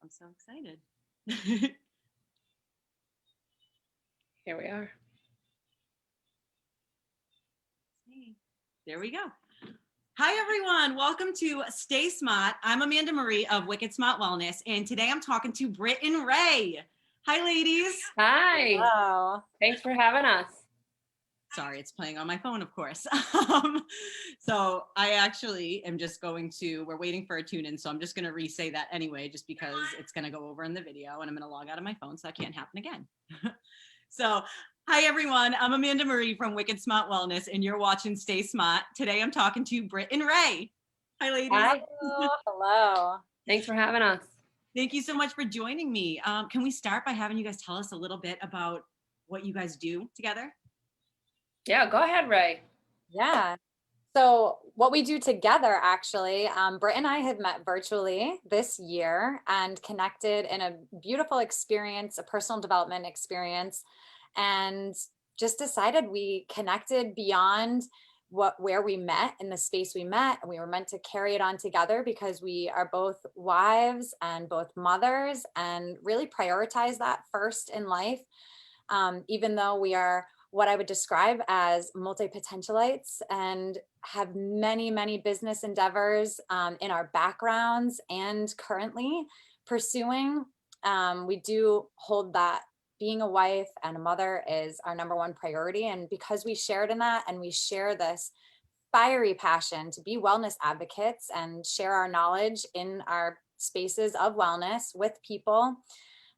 I'm so excited. Here we are. There we go. Hi, everyone. Welcome to Stay Smaht. I'm Amanda Marie of Smaht Wellness, and today I'm talking to Britt and Ray. Hi, ladies. Hi. Hello. Thanks for having us. Sorry, it's playing on my phone, of course. So I actually am just going to, we're waiting for a tune-in, so I'm just going to re-say that anyway, just because it's going to go over in the video, and I'm going to log out of my phone, so that can't happen again. So, hi everyone, I'm Amanda Marie from Smaht Wellness, and you're watching Stay Smaht. Today I'm talking to Britt and Ray. Hi, ladies. Hi. Hello. Thanks for having us. Thank you so much for joining me. Can we start by having you guys tell us a little bit about what you guys do together? Yeah, go ahead, Ray. Yeah. So what we do together, actually, Britt and I had met virtually this year and connected in a beautiful experience, a personal development experience, and just decided we connected beyond where we met in the space we met. We were meant to carry it on together because we are both wives and both mothers and really prioritize that first in life. Even though we are what I would describe as multi-potentialites and have many, many business endeavors in our backgrounds and currently pursuing, we do hold that being a wife and a mother is our number one priority. And because we shared in that and we share this fiery passion to be wellness advocates and share our knowledge in our spaces of wellness with people,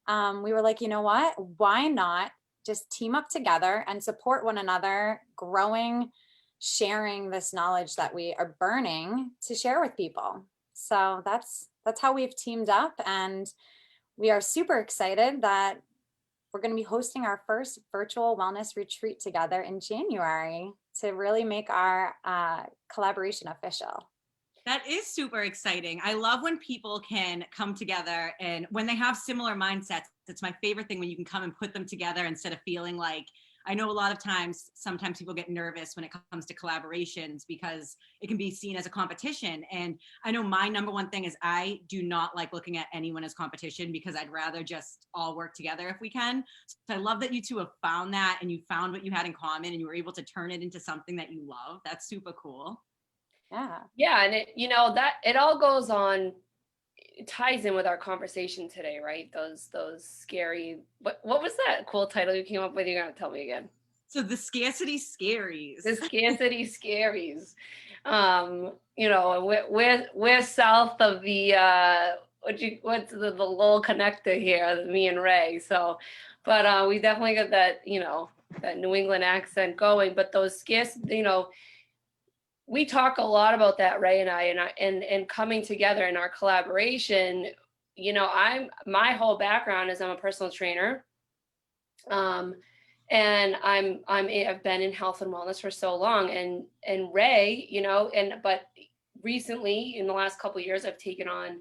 we were like, you know what, why not just team up together and support one another, growing, sharing this knowledge that we are burning to share with people. So that's how we've teamed up, and we are super excited that we're going to be hosting our first virtual wellness retreat together in January to really make our collaboration official. That is super exciting. I love when people can come together and when they have similar mindsets. It's my favorite thing when you can come and put them together instead of feeling like, I know a lot of times, sometimes people get nervous when it comes to collaborations because it can be seen as a competition. And I know my number one thing is I do not like looking at anyone as competition because I'd rather just all work together if we can. So I love that you two have found that and you found what you had in common and you were able to turn it into something that you love. That's super cool. Yeah, and it that it all goes on, it ties in with our conversation today, right? Those scary, what was that cool title you came up with? You're gonna tell me again. So the Scarcity Scaries. The Scarcity Scaries. We're south of the what's the little connector here, me and Ray. So, but we definitely got that, that New England accent going. But those we talk a lot about that, Ray and I, and coming together in our collaboration. My whole background is I'm a personal trainer, and I've been in health and wellness for so long, and Ray, but recently in the last couple of years, I've taken on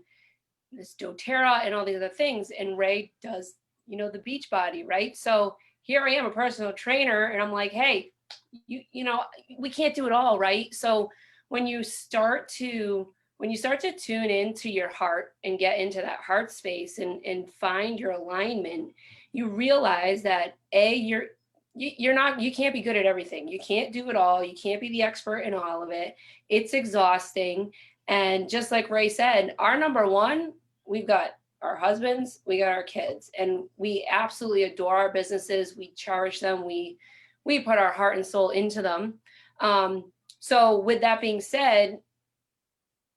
this doTERRA and all these other things, and Ray does, the beach body, right? So here I am, a personal trainer, and I'm like, hey, we can't do it all, right? So when you start to tune into your heart and get into that heart space and find your alignment, you realize that you can't be good at everything. You can't do it all. You can't be the expert in all of it. It's exhausting. And just like Ray said, our number one, we've got our husbands, we got our kids, and we absolutely adore our businesses. We cherish them. We put our heart and soul into them. So with that being said,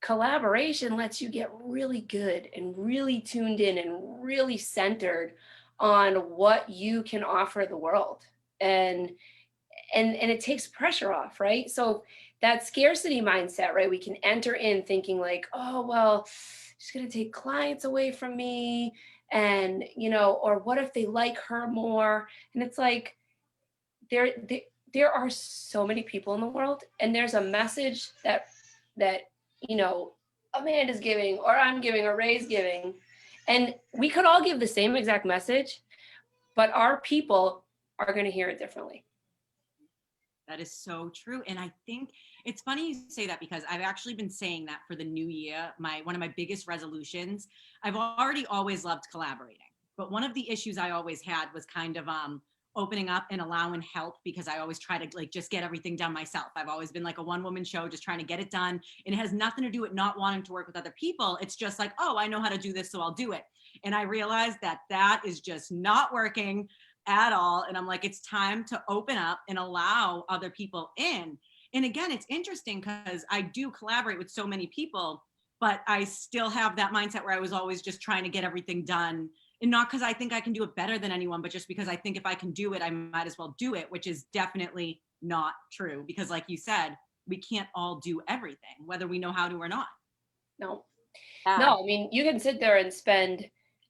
collaboration lets you get really good and really tuned in and really centered on what you can offer the world. And it takes pressure off, right? So that scarcity mindset, right? We can enter in thinking like, oh, well, she's going to take clients away from me. And, or what if they like her more? And it's like, there are so many people in the world, and there's a message that Amanda's giving, or I'm giving, or Ray's giving, and we could all give the same exact message, but our people are going to hear it differently. That is so true. And I think it's funny you say that because I've actually been saying that for the new year. One of my biggest resolutions, I've already always loved collaborating. But one of the issues I always had was kind of opening up and allowing help, because I always try to like just get everything done myself. I've always been like a one woman show, just trying to get it done. And it has nothing to do with not wanting to work with other people. It's just like, oh, I know how to do this, so I'll do it. And I realized that that is just not working at all. And I'm like, it's time to open up and allow other people in. And again, it's interesting because I do collaborate with so many people, but I still have that mindset where I was always just trying to get everything done. And not because I think I can do it better than anyone, but just because I think if I can do it, I might as well do it, which is definitely not true. Because like you said, we can't all do everything, whether we know how to or not. No, Yeah. no, I mean, you can sit there and spend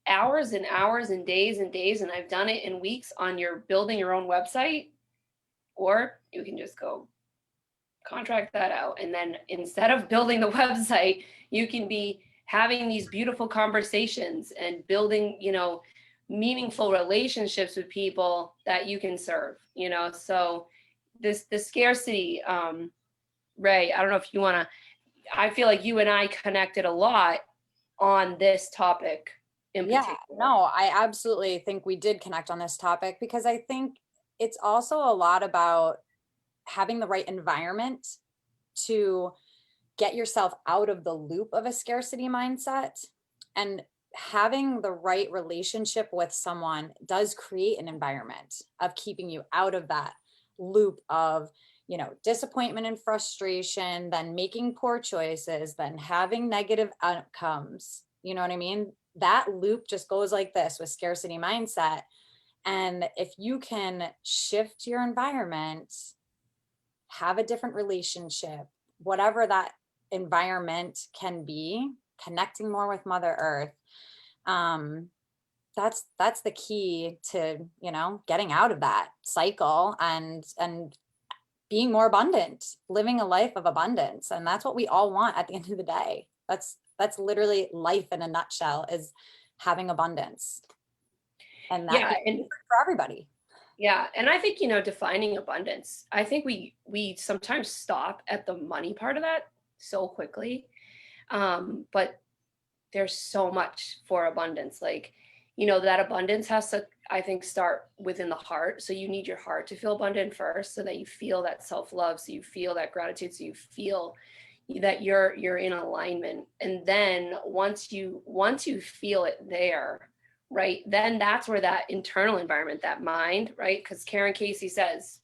hours and hours and days, and I've done it in weeks on your building your own website, or you can just go contract that out. And then instead of building the website, you can be having these beautiful conversations and building, meaningful relationships with people that you can serve, So the scarcity, Ray, I don't know if you want to, I feel like you and I connected a lot on this topic in particular. No, I absolutely think we did connect on this topic, because I think it's also a lot about having the right environment to get yourself out of the loop of a scarcity mindset. And having the right relationship with someone does create an environment of keeping you out of that loop of, disappointment and frustration, then making poor choices, then having negative outcomes. You know what I mean? That loop just goes like this with scarcity mindset. And if you can shift your environment, have a different relationship, whatever that environment can be, connecting more with Mother Earth, that's the key to, getting out of that cycle and being more abundant, living a life of abundance. And that's what we all want at the end of the day. That's literally life in a nutshell, is having abundance. And that can be for everybody. Yeah. And I think, defining abundance, I think we sometimes stop at the money part of that so quickly. But there's so much for abundance. Like, that abundance has to, I think, start within the heart. So you need your heart to feel abundant first, so that you feel that self-love, so you feel that gratitude, so you feel that you're in alignment. And then once you feel it there, right, then that's where that internal environment, that mind, right, because Karen Casey says,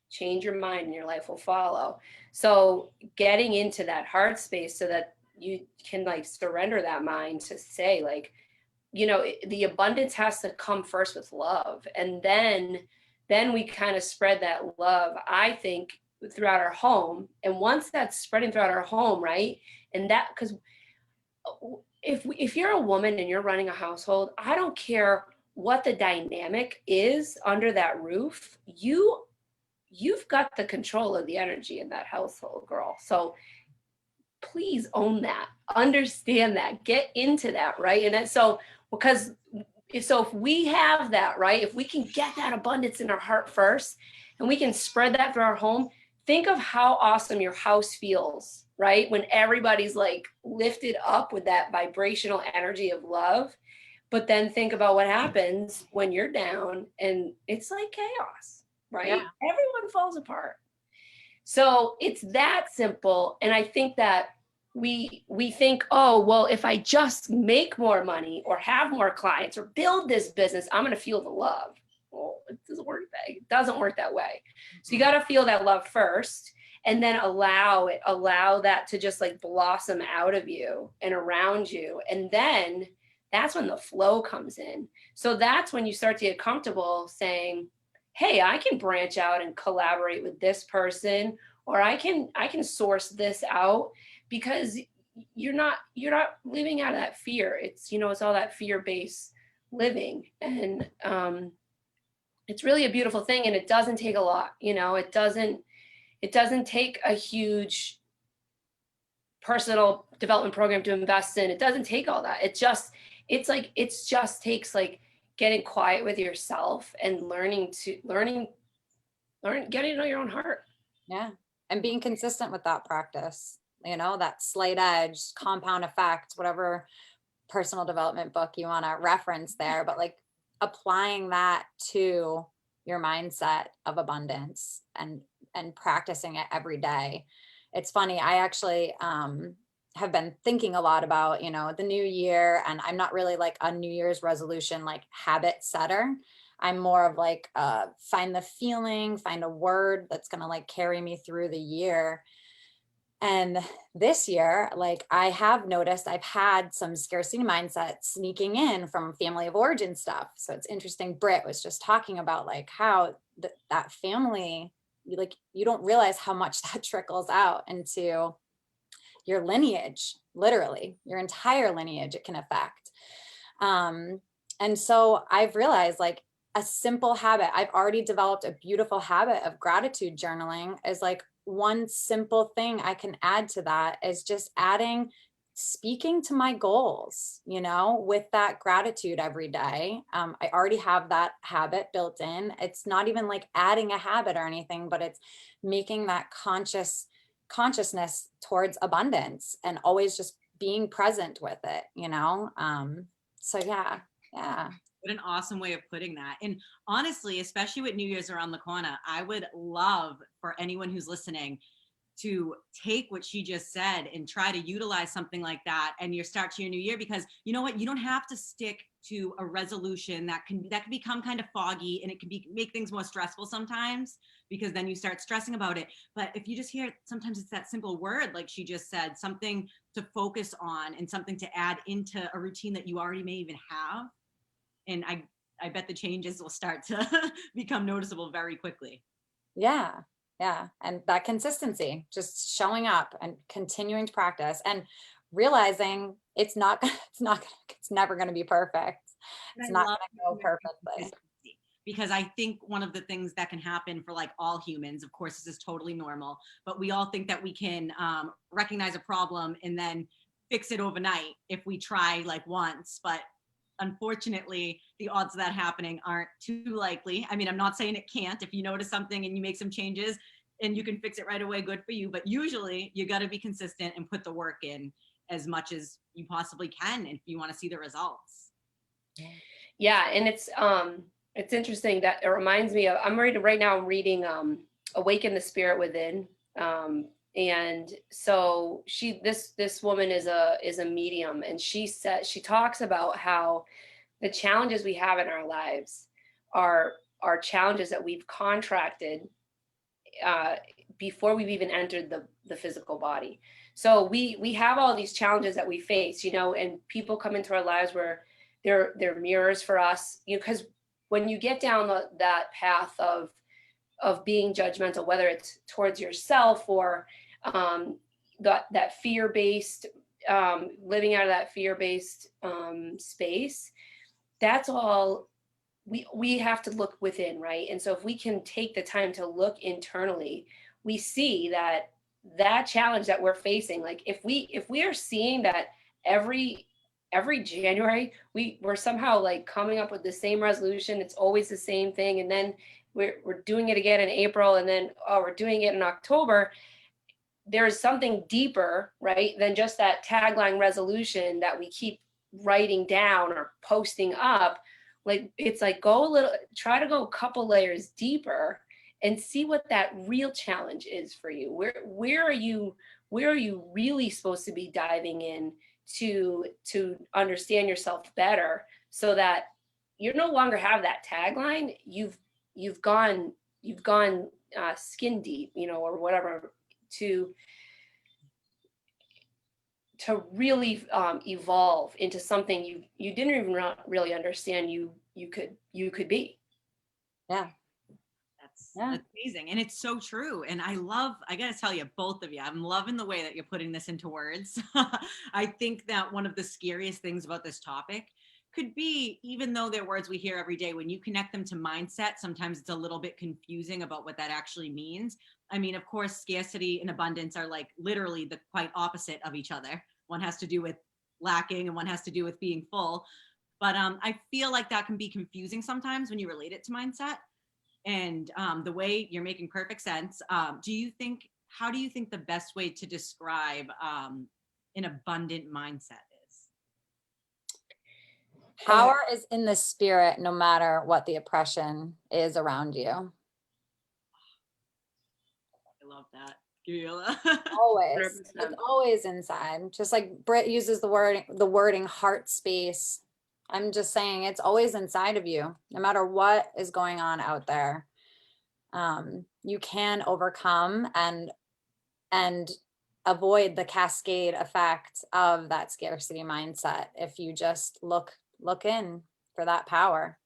change your mind and your life will follow. So getting into that heart space so that you can like surrender that mind to say, like, the abundance has to come first with love. And then we kind of spread that love, I think, throughout our home. And once that's spreading throughout our home, right, and that, because if you're a woman and you're running a household, I don't care what the dynamic is under that roof, you've got the control of the energy in that household, girl. So please own that, understand that, get into that, right? And so if we have that, right, if we can get that abundance in our heart first, and we can spread that through our home, think of how awesome your house feels, right? When everybody's like lifted up with that vibrational energy of love. But then think about what happens when you're down and it's like chaos, right? Yeah. Everyone falls apart. So it's that simple. And I think that we think, oh, well, if I just make more money or have more clients or build this business, I'm going to feel the love. Well, it doesn't work that way. So you got to feel that love first, and then allow that to just like blossom out of you and around you. And then that's when the flow comes in. So that's when you start to get comfortable saying, hey, I can branch out and collaborate with this person, or I can source this out, because you're not living out of that fear. It's, it's all that fear-based living. And it's really a beautiful thing. And it doesn't take a lot, it doesn't take a huge personal development program to invest in. It doesn't take all that. It just takes like getting quiet with yourself and getting to know your own heart. Yeah. And being consistent with that practice, you know, that slight edge, compound effect, whatever personal development book you want to reference there, but like applying that to your mindset of abundance and practicing it every day. It's funny, I actually have been thinking a lot about, you know, the new year, and I'm not really like a New Year's resolution like habit setter. I'm more of like find the feeling, find a word that's going to like carry me through the year. And this year, like I have noticed I've had some scarcity mindset sneaking in from family of origin stuff. So it's interesting. Britt was just talking about like how that family, like you don't realize how much that trickles out into your lineage, literally your entire lineage it can affect. Um, and so I've realized like a simple habit, I've already developed a beautiful habit of gratitude journaling is like one simple thing I can add to that is just adding speaking to my goals, you know, with that gratitude every day. I already have that habit built in. It's not even like adding a habit or anything, but it's making that consciousness towards abundance and always just being present with it, you know? So yeah, yeah. What an awesome way of putting that. And honestly, especially with New Year's around the corner, I would love for anyone who's listening to take what she just said and try to utilize something like that and your start to your new year, because you know what, you don't have to stick to a resolution that can become kind of foggy, and it can make things more stressful sometimes because then you start stressing about it. But if you just hear, sometimes it's that simple word like she just said, something to focus on and something to add into a routine that you already may even have, and I bet the changes will start to become noticeable very quickly. Yeah. Yeah. And that consistency, just showing up and continuing to practice and realizing it's never going to be perfect. And It's I not love going to go perfectly. consistency, because I think one of the things that can happen for like all humans, of course, this is totally normal, but we all think that we can recognize a problem and then fix it overnight if we try like once. But unfortunately, the odds of that happening aren't too likely. I mean, I'm not saying it can't. If you notice something and you make some changes and you can fix it right away, good for you. But usually you got to be consistent and put the work in as much as you possibly can if you want to see the results. Yeah, and it's interesting that it reminds me of, I'm reading right now, I'm reading Awaken the Spirit Within. And so this woman is a medium, and she talks about how the challenges we have in our lives are challenges that we've contracted uh, before we've even entered the physical body. So we have all these challenges that we face, you know, and people come into our lives where they're mirrors for us, you know, because when you get down that path of being judgmental, whether it's towards yourself or that fear-based, living out of that fear-based space, that's all we have to look within, right? And so if we can take the time to look internally, we see that challenge that we're facing, like if we are seeing that every January we're somehow like coming up with the same resolution, it's always the same thing, and then we're doing it again in April, and then we're doing it in October. There is something deeper, right, than just that tagline resolution that we keep writing down or posting up. Like it's like try to go a couple layers deeper and see what that real challenge is for you. Where are you really supposed to be diving in to understand yourself better, so that you no longer have that tagline. You've gone skin deep, you know, or whatever, to really evolve into something you didn't even really understand you could be. Yeah. That's amazing. And it's so true. And I gotta tell you, both of you, I'm loving the way that you're putting this into words. I think that one of the scariest things about this topic could be, even though they're words we hear every day, when you connect them to mindset, sometimes it's a little bit confusing about what that actually means. I mean, of course, scarcity and abundance are like literally the quite opposite of each other. One has to do with lacking and one has to do with being full. But I feel like that can be confusing sometimes when you relate it to mindset. And the way you're making perfect sense. How do you think the best way to describe an abundant mindset is? Power is in the spirit, no matter what the oppression is around you. I love that. Always. 100%. It's always inside. Just like Britt uses the wording heart space. I'm just saying it's always inside of you, no matter what is going on out there. You can overcome and avoid the cascade effect of that scarcity mindset if you just look in for that power.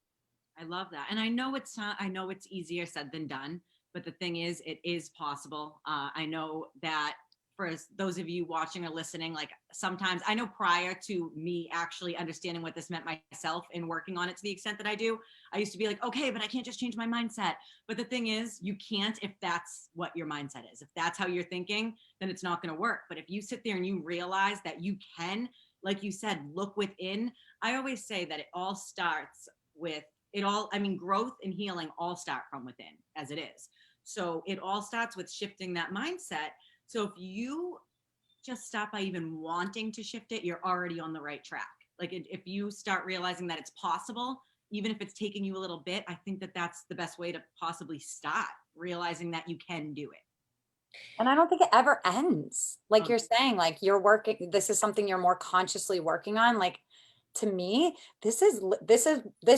I love that. And I know it's easier said than done, but the thing is, it is possible. I know that for those of you watching or listening, like sometimes I know prior to me actually understanding what this meant myself and working on it to the extent that I do, I used to be like, okay, but I can't just change my mindset. But the thing is, you can't if that's what your mindset is. If that's how you're thinking, then it's not going to work. But if you sit there and you realize that you can, like you said, look within, I always say that it all starts with growth and healing all start from within as it is. So it all starts with shifting that mindset. So if you just stop by even wanting to shift it, you're already on the right track. Like if you start realizing that it's possible, even if it's taking you a little bit, I think that that's the best way to possibly start realizing that you can do it. And I don't think it ever ends. Like you're saying, like this is something you're more consciously working on. Like to me, this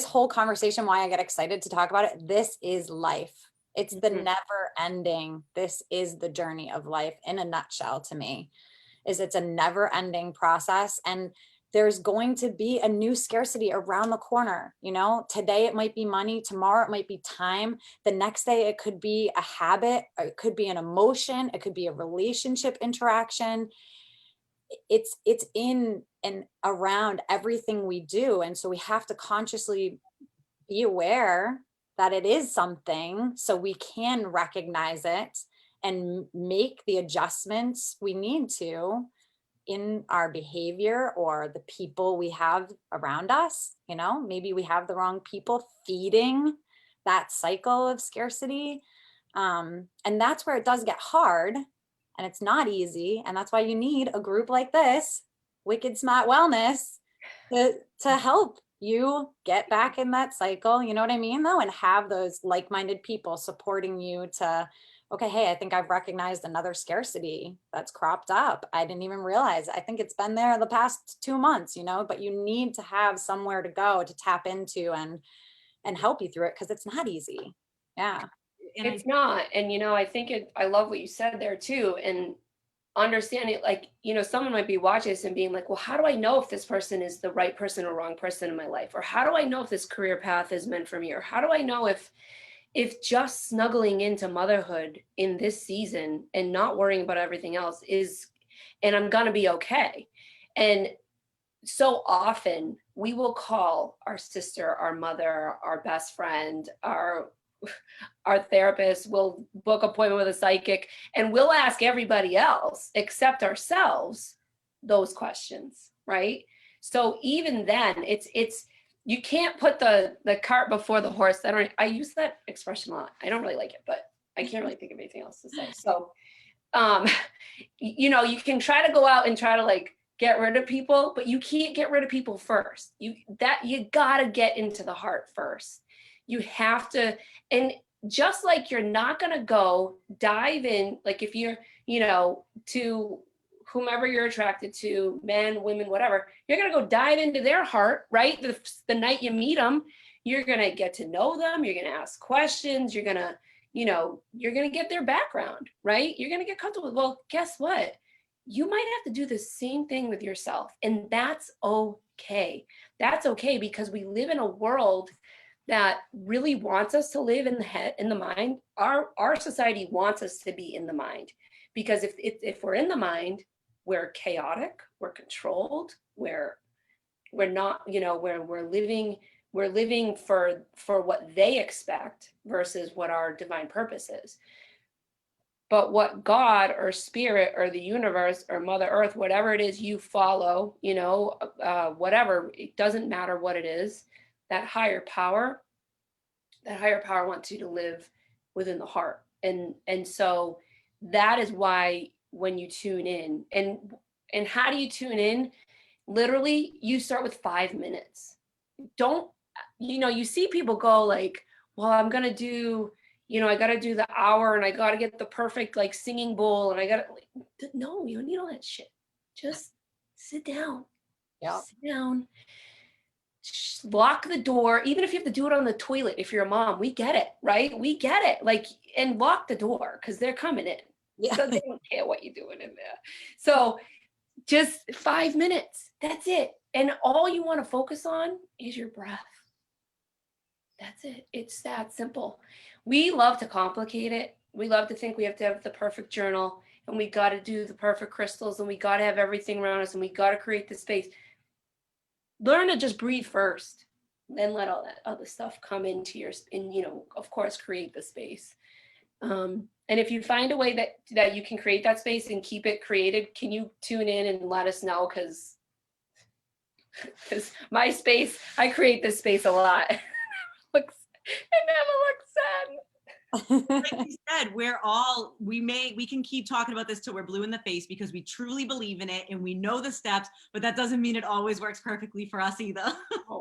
whole conversation, why I get excited to talk about it. This is life. It's the never ending. This is the journey of life in a nutshell to me, it's a never ending process. And there's going to be a new scarcity around the corner. You know, today it might be money, tomorrow it might be time. The next day it could be a habit, or it could be an emotion, it could be a relationship interaction. It's in and around everything we do. And so we have to consciously be aware that it is something so we can recognize it and make the adjustments we need to in our behavior or the people we have around us. You know, maybe we have the wrong people feeding that cycle of scarcity. And that's where it does get hard and it's not easy. And that's why you need a group like this, Wicked Smart Wellness, to help you get back in that cycle, you know what I mean, though, and have those like-minded people supporting you to, okay, hey, I think I've recognized another scarcity that's cropped up. I didn't even realize. I think it's been there the past 2 months, you know, but you need to have somewhere to go to tap into and help you through it because it's not easy. Yeah. It's not. And, you know, I love what you said there too. And understanding, like, you know, someone might be watching this and being like, well, how do I know if this person is the right person or wrong person in my life? Or how do I know if this career path is meant for me? Or how do I know if just snuggling into motherhood in this season and not worrying about everything else and I'm going to be okay. And so often we will call our sister, our mother, our best friend, our therapist, will book appointment with a psychic, and we'll ask everybody else except ourselves those questions, right? So even then, it's you can't put the cart before the horse. I use that expression a lot. I don't really like it, but I can't really think of anything else to say. So, you know, you can try to go out and try to like get rid of people, but you can't get rid of people first. You gotta get into the heart first. You have to, and just like you're not going to go dive in, like if you're, you know, to whomever you're attracted to, men, women, whatever, you're going to go dive into their heart, right? The night you meet them, you're going to get to know them. You're going to ask questions. You're going to, you know, you're going to get their background, right? You're going to get comfortable. Well, guess what? You might have to do the same thing with yourself. And that's okay. That's okay because we live in a world that really wants us to live in the head, in the mind. Our society wants us to be in the mind, because if we're in the mind, we're chaotic, we're controlled, we're not, you know, we're living for what they expect versus what our divine purpose is. But what God or spirit or the universe or Mother Earth, whatever it is you follow, you know, whatever, it doesn't matter what it is, that higher power that higher power wants you to live within the heart. And so that is why when you tune in, and how do you tune in? Literally, you start with 5 minutes. Don't, you see people go like, well, I'm gonna do, I gotta do the hour and I gotta get the perfect like singing bowl and I gotta like, no, you don't need all that shit. Just sit down. Yeah. Sit down. Lock the door, even if you have to do it on the toilet. If you're a mom, we get it, right? We get it. Like, and lock the door because they're coming in. Yeah. So they don't care what you're doing in there. So just 5 minutes. That's it. And all you want to focus on is your breath. That's it. It's that simple. We love to complicate it. We love to think we have to have the perfect journal and we got to do the perfect crystals and we got to have everything around us and we got to create the space. Learn to just breathe first, then let all that other stuff come into your, and of course, create the space. And if you find a way that you can create that space and keep it created, can you tune in and let us know? Because my space, I create this space a lot. It never looks sad. Like you said, we can keep talking about this till we're blue in the face because we truly believe in it and we know the steps, but that doesn't mean it always works perfectly for us either.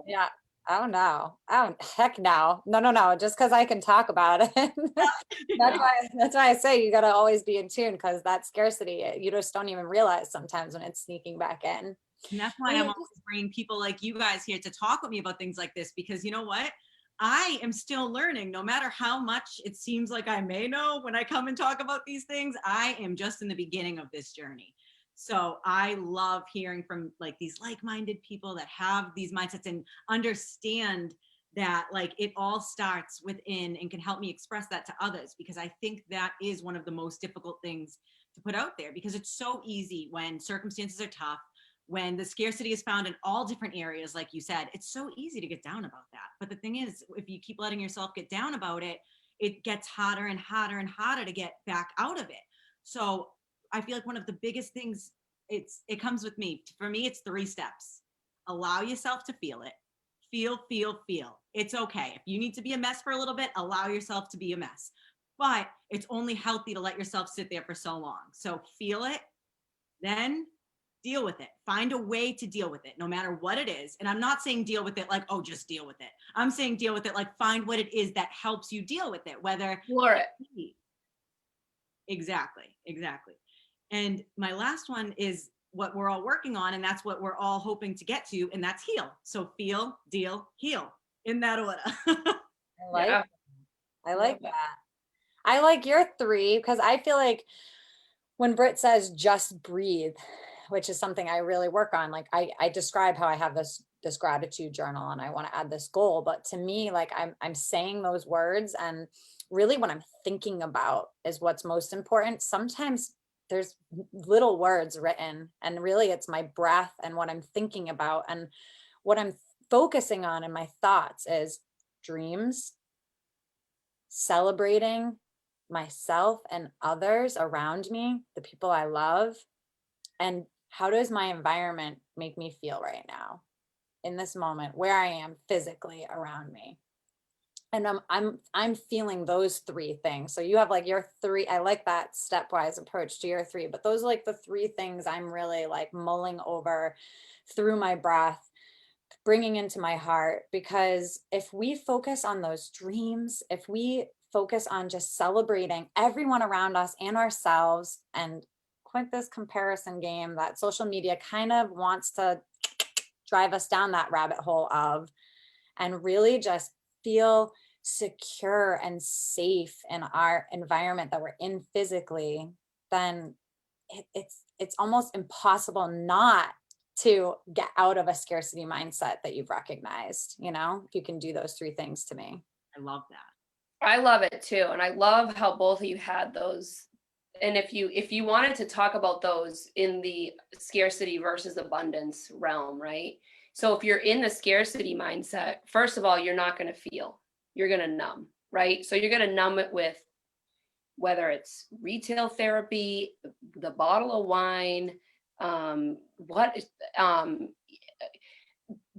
Yeah. Oh no. Oh heck no. No. Just because I can talk about it. That's why I say you gotta always be in tune because that scarcity, you just don't even realize sometimes when it's sneaking back in. And that's why I'm always bringing people like you guys here to talk with me about things like this, because you know what? I am still learning. No matter how much it seems like I may know when I come and talk about these things, I am just in the beginning of this journey. So I love hearing from like these like-minded people that have these mindsets and understand that like it all starts within and can help me express that to others, because I think that is one of the most difficult things to put out there, because it's so easy when circumstances are tough, when the scarcity is found in all different areas, like you said, it's so easy to get down about that. But the thing is, if you keep letting yourself get down about it, it gets hotter and hotter and hotter to get back out of it. So I feel like one of the biggest things, it comes with me. For me, it's 3 steps. Allow yourself to feel it. Feel. It's okay. If you need to be a mess for a little bit, allow yourself to be a mess. But it's only healthy to let yourself sit there for so long. So feel it, then deal with it. Find a way to deal with it, no matter what it is. And I'm not saying deal with it like, oh, just deal with it. I'm saying deal with it like find what it is that helps you deal with it, whether Explore it. Exactly. And my last one is what we're all working on, and that's what we're all hoping to get to, and that's heal. So feel, deal, heal, in that order. I like that. I like your 3 because I feel like when Britt says just breathe, which is something I really work on, like I describe how I have this gratitude journal and I want to add this goal, but to me, like I'm saying those words and really what I'm thinking about is what's most important. Sometimes there's little words written and really it's my breath and what I'm thinking about, and what I'm focusing on in my thoughts is dreams, celebrating myself and others around me, the people I love, and how does my environment make me feel right now in this moment where I am physically around me. And I'm feeling those 3 things. So you have like your 3, I like that stepwise approach to your 3, but those are like the 3 things I'm really like mulling over through my breath, bringing into my heart. Because if we focus on those dreams, if we focus on just celebrating everyone around us and ourselves, and quit this comparison game that social media kind of wants to drive us down that rabbit hole of, and really just feel secure and safe in our environment that we're in physically, then it's almost impossible not to get out of a scarcity mindset that you've recognized, if you can do those 3 things to me. I love that. I love it too. And I love how both of you had those. And if you wanted to talk about those in the scarcity versus abundance realm, right? So if you're in the scarcity mindset, first of all, you're not going to feel, you're going to numb, right? So you're going to numb it with whether it's retail therapy, the bottle of wine,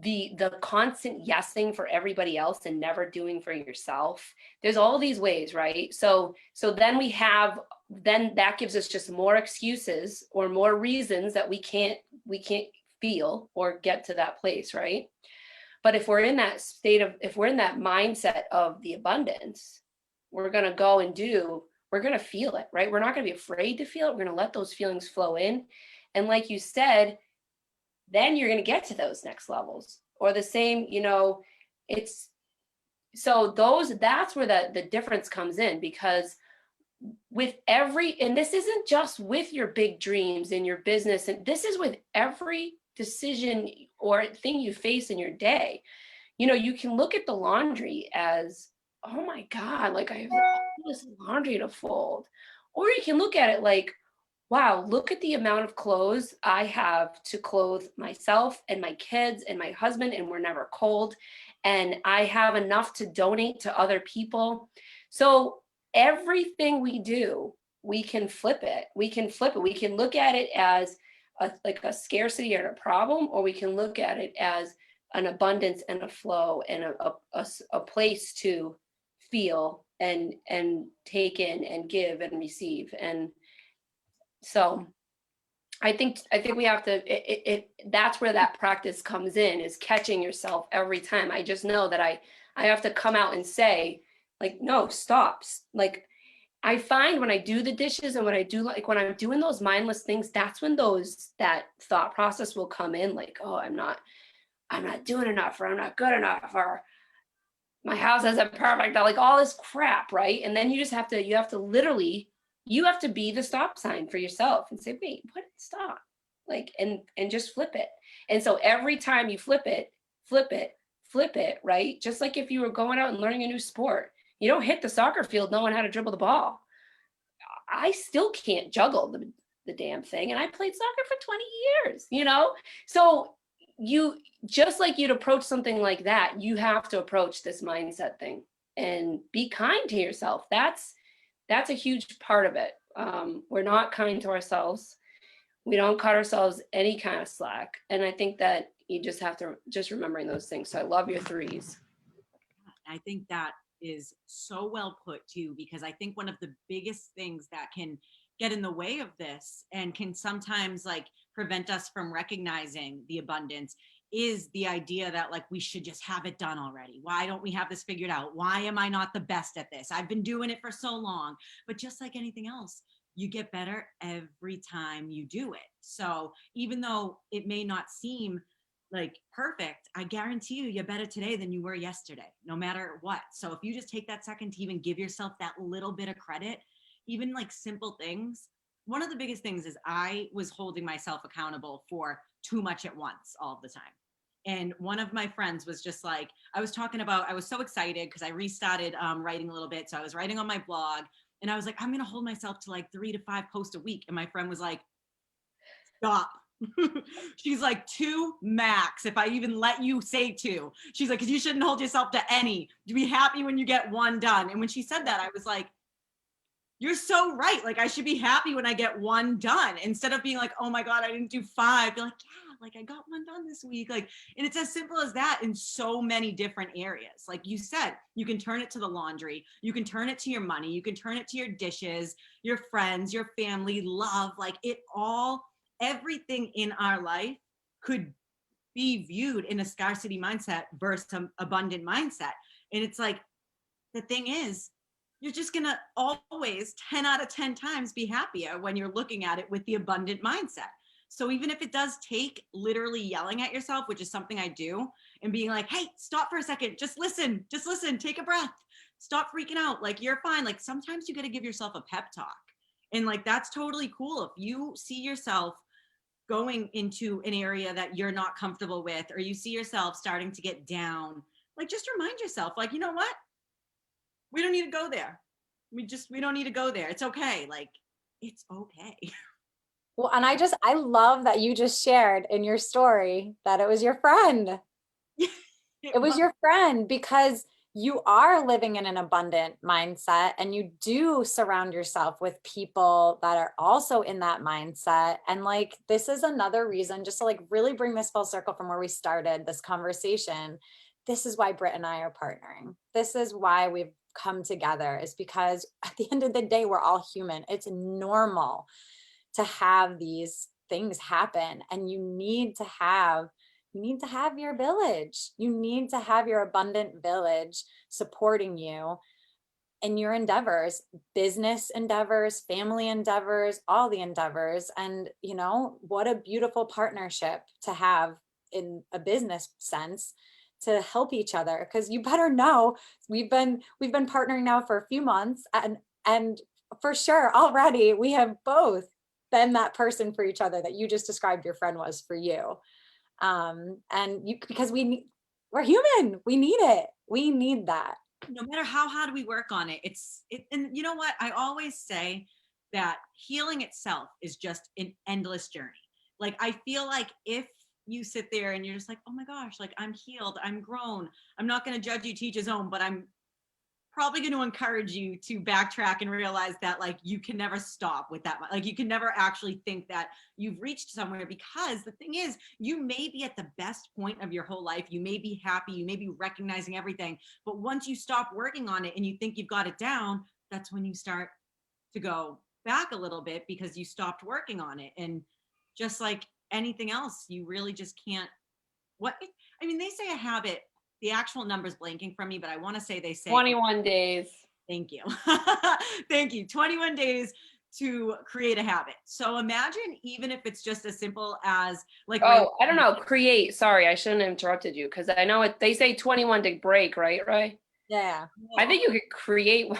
the constant yesing for everybody else and never doing for yourself. There's all these ways, right? So then then that gives us just more excuses or more reasons that we can't feel or get to that place, right? But if we're in that if we're in that mindset of the abundance, we're going to go and we're going to feel it, right? We're not going to be afraid to feel it. We're going to let those feelings flow in. And like you said, then you're going to get to those next levels. Or the same, it's so that's where the difference comes in, because with and this isn't just with your big dreams in your business, and this is with every decision or thing you face in your day. You can look at the laundry as, oh my God, like I have all this laundry to fold. Or you can look at it like, wow, look at the amount of clothes I have to clothe myself and my kids and my husband, and we're never cold. And I have enough to donate to other people. So everything we do, we can flip it. We can look at it as like a scarcity or a problem, or we can look at it as an abundance and a flow and a place to feel and take in and give and receive. And so I think we have to, that's where that practice comes in, is catching yourself every time. I just know that I have to come out and say, like, no, stop. Like, I find when I do the dishes and when I'm doing those mindless things, that's when that thought process will come in, like, oh, I'm not doing enough, or I'm not good enough, or my house isn't perfect, like all this crap, right? And then you have to be the stop sign for yourself and say, wait, what? Stop. Like, and just flip it. And so every time you flip it, right? Just like if you were going out and learning a new sport, you don't hit the soccer field knowing how to dribble the ball. I still can't juggle the damn thing. And I played soccer for 20 years, So just like you'd approach something like that, you have to approach this mindset thing and be kind to yourself. That's a huge part of it. We're not kind to ourselves. We don't cut ourselves any kind of slack. And I think that you just have to remembering those things. So I love your threes. I think that is so well put too, because I think one of the biggest things that can get in the way of this and can sometimes like prevent us from recognizing the abundance is the idea that like we should just have it done already. Why don't we have this figured out? Why am I not the best at this? I've been doing it for so long. But just like anything else, you get better every time you do it. So even though it may not seem like perfect, I guarantee you're better today than you were yesterday, no matter what. So if you just take that second to even give yourself that little bit of credit, even like simple things. One of the biggest things is I was holding myself accountable for too much at once all the time. And one of my friends was just like, I was so excited because I restarted writing a little bit. So I was writing on my blog and I was like, I'm going to hold myself to like 3 to 5 posts a week. And my friend was like, stop. She's like, 2 max, if I even let you say 2. She's like, because you shouldn't hold yourself to any. You be happy when you get 1 done. And when she said that, I was like, you're so right. Like I should be happy when I get 1 done instead of being like, oh my God, I didn't do 5. Be like, yeah, like I got 1 done this week. Like, and it's as simple as that in so many different areas. Like you said, you can turn it to the laundry. You can turn it to your money. You can turn it to your dishes, your friends, your family, love, like everything in our life could be viewed in a scarcity mindset versus an abundant mindset. And it's like, the thing is, you're just going to always 10 out of 10 times be happier when you're looking at it with the abundant mindset. So even if it does take literally yelling at yourself, which is something I do, and being like, hey, stop for a second, just listen, take a breath, stop freaking out. Like, you're fine. Like sometimes you got to give yourself a pep talk. And like, that's totally cool. If you see yourself going into an area that you're not comfortable with, or you see yourself starting to get down, like just remind yourself, like, you know what? We don't need to go there. We don't need to go there. It's okay. Like, it's okay. Well, and I love that you just shared in your story that it was your friend. It was your friend, because you are living in an abundant mindset and you do surround yourself with people that are also in that mindset. And like, this is another reason, just to like really bring this full circle from where we started this conversation. This is why Britt and I are partnering. This is why we've come together, is because at the end of the day, we're all human. It's normal to have these things happen, and you need to have your village. You need to have your abundant village supporting you in your endeavors, business endeavors, family endeavors, all the endeavors. And you know, what a beautiful partnership to have in a business sense, to help each other. Because you better know, we've been partnering now for a few months, and for sure already we have both been that person for each other that you just described your friend was for you. And you, because we're human, we need it, we need that. No matter how hard we work on it, and you know what, I always say that healing itself is just an endless journey. Like, I feel like if you sit there and you're just like, oh my gosh, like, I'm healed, I'm grown, I'm not going to judge you, teach his own, but I'm probably going to encourage you to backtrack and realize that like you can never stop with that. Like, you can never actually think that you've reached somewhere, because the thing is, you may be at the best point of your whole life, you may be happy, you may be recognizing everything, but once you stop working on it and you think you've got it down, that's when you start to go back a little bit, because you stopped working on it. And just like anything else, you really just can't, I mean, they say a habit, the actual number's blanking from me, but I want to say they say 21 days. Thank you. Thank you. 21 days to create a habit. So imagine, even if it's just as simple as like, Oh, I don't know. Create. Sorry, I shouldn't have interrupted you, because I know they say 21 to break, right? Right. Yeah. I think you could create one.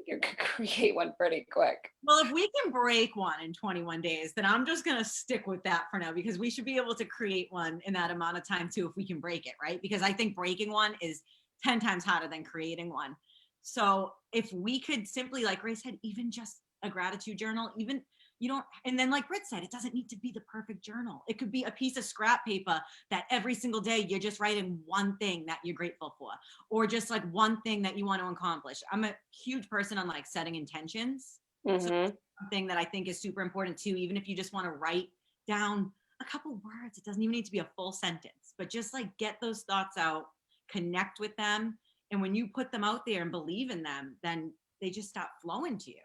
You could create one pretty quick. Well, if we can break one in 21 days, then I'm just going to stick with that for now, because we should be able to create one in that amount of time too, if we can break it, right? Because I think breaking one is 10 times harder than creating one. So if we could simply, like Ray said, even just a gratitude journal, even you don't, and then like Britt said, it doesn't need to be the perfect journal. It could be a piece of scrap paper that every single day you're just writing one thing that you're grateful for, or just like one thing that you want to accomplish. I'm a huge person on like setting intentions. So something that I think is super important too, even if you just want to write down a couple words, it doesn't even need to be a full sentence, but just like get those thoughts out, connect with them. And when you put them out there and believe in them, then they just stop flowing to you.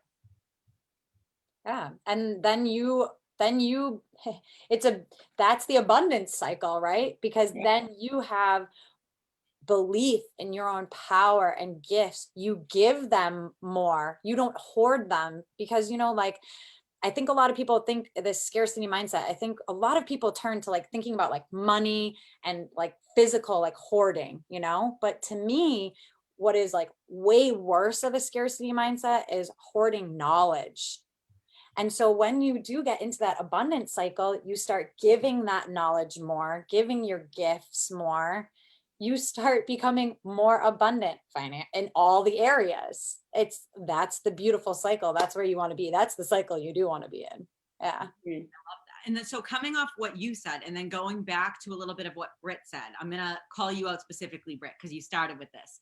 Yeah. And then you that's the abundance cycle, right? Because then you have belief in your own power and gifts. You give them more. You don't hoard them, because, you know, like, I think a lot of people think this scarcity mindset. I think a lot of people turn to like thinking about like money and like physical, like hoarding, you know, but to me, what is like way worse of a scarcity mindset is hoarding knowledge. And so when you do get into that abundance cycle, you start giving that knowledge more, giving your gifts more, you start becoming more abundant in all the areas. That's the beautiful cycle. That's where you want to be. That's the cycle you do want to be in. Yeah. I love that. And then, so coming off what you said, and then going back to a little bit of what Britt said, I'm going to call you out specifically, Britt, because you started with this.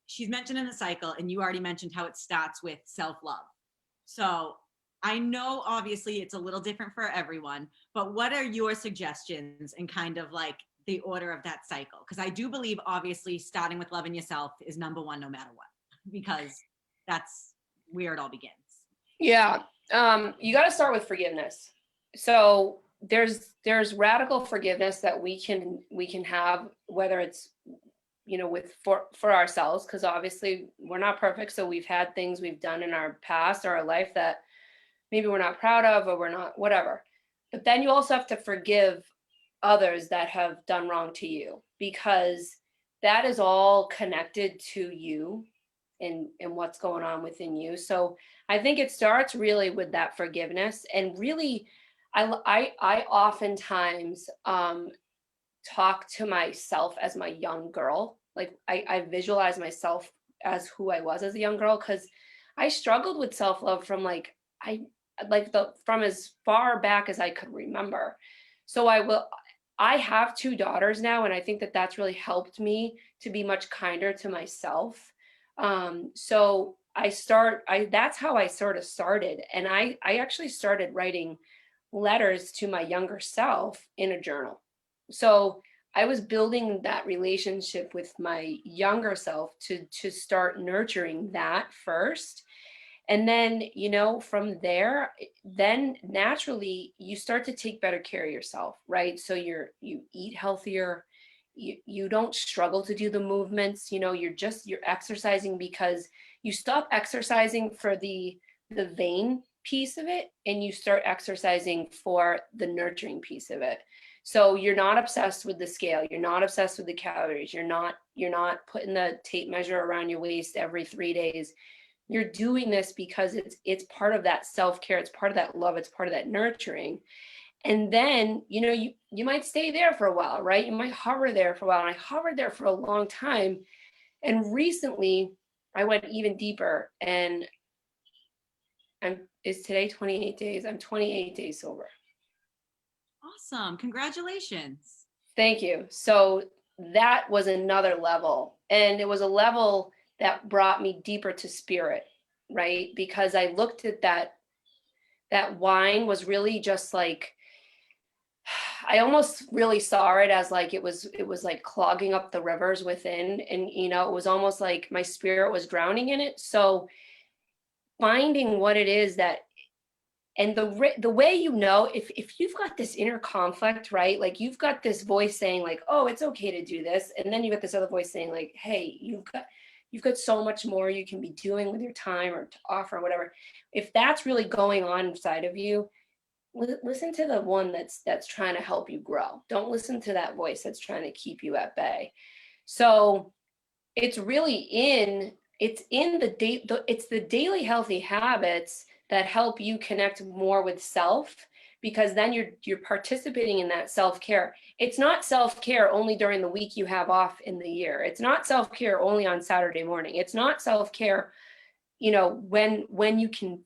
She's mentioned in the cycle, and you already mentioned how it starts with self-love. So I know obviously it's a little different for everyone, but what are your suggestions and kind of like the order of that cycle? Because I do believe obviously starting with loving yourself is number one, no matter what, because that's where it all begins. Yeah. You got to start with forgiveness. So there's radical forgiveness that we can have, whether it's, you know, for ourselves, because obviously we're not perfect. So we've had things we've done in our past or our life that maybe we're not proud of, or we're not, whatever. But then you also have to forgive others that have done wrong to you, because that is all connected to you and what's going on within you. So I think it starts really with that forgiveness. And really, I oftentimes talk to myself as my young girl. Like I visualize myself as who I was as a young girl, because I struggled with self-love from from as far back as I could remember. So I have 2 daughters now, and I think that that's really helped me to be much kinder to myself. So that's how I sort of started. And I actually started writing letters to my younger self in a journal. So I was building that relationship with my younger self to start nurturing that first. And then, from there, then naturally you start to take better care of yourself, right? So you eat healthier, you don't struggle to do the movements, you're exercising because you stop exercising for the vain piece of it, and you start exercising for the nurturing piece of it. So you're not obsessed with the scale, you're not obsessed with the calories, you're not putting the tape measure around your waist every 3 days. You're doing this because it's part of that self-care, it's part of that love, it's part of that nurturing. And then, you might stay there for a while, right? You might hover there for a while. And I hovered there for a long time. And recently I went even deeper, and is today 28 days? I'm 28 days sober. Awesome. Congratulations. Thank you. So that was another level. And it was a level that brought me deeper to spirit, right? Because I looked at that wine was really just like, I almost really saw it as like it was like clogging up the rivers within, and it was almost like my spirit was drowning in it. So finding what it is that, and the way, if you've got this inner conflict, right? Like you've got this voice saying like, oh, it's okay to do this, and then you got this other voice saying like, hey, you've got so much more you can be doing with your time or to offer, whatever. If that's really going on inside of you, listen to the one that's trying to help you grow. Don't listen to that voice that's trying to keep you at bay. So it's really it's the daily healthy habits that help you connect more with self, because then you're participating in that self-care. It's not self-care only during the week you have off in the year. It's not self-care only on Saturday morning. It's not self-care, when you can